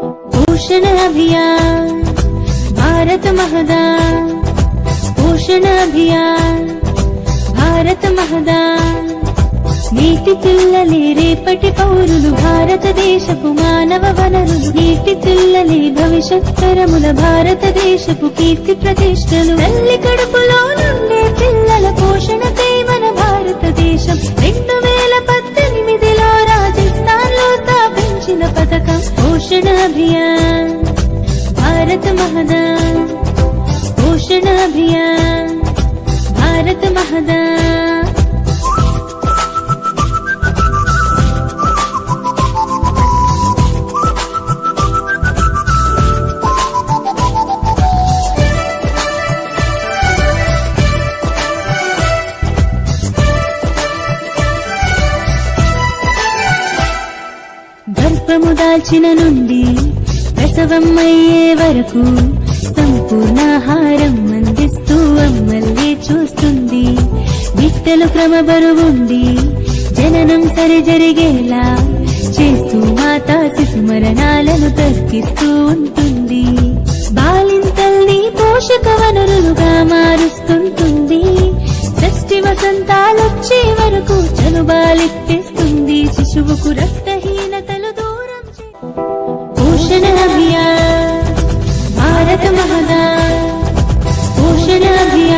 पोषण अभियान भारत महदान, पोषण अभियान भारत महदान। నీటి పిల్లలే రేపటి పౌరులు, భారతదేశపు మానవ వనరులు, నీటి పిల్లలే భవిష్యత్ తరముల, భారతదేశపు కీర్తి ప్రతిష్టలు। తల్లి కడుపులో నుండే పిల్లల పోషణకై మన భారతదేశం 2018లో రాజస్థాన్ లో స్థాపించిన పథకం పోషణ అభియాన్ భారత మహదాన్, పోషణ అభియాన్ భారత మహదాన్। గర్భము దాల్చిన నుండి ప్రసవమయ్యే వరకు సంపూర్ణాహారం అందిస్తూ అమ్మల్ని చూస్తుంది। బిడ్డలు క్రమబరువుండి జననం సరి జరిగేలా చేస్తూ మాతా శిశు మరణాలను తగ్గిస్తూ ఉంటుంది। బాలింతల్ని పోషక వనరులుగా మారుస్తుంటుంది। షష్ఠి వసంతాలొచ్చే వరకు చనుబాలెత్తేస్తుంది। శిశువుకు రక్తహీనతలు దూరం పోషణ అభియాన్ భారత మహదాన్, పోషణ అభియాన్।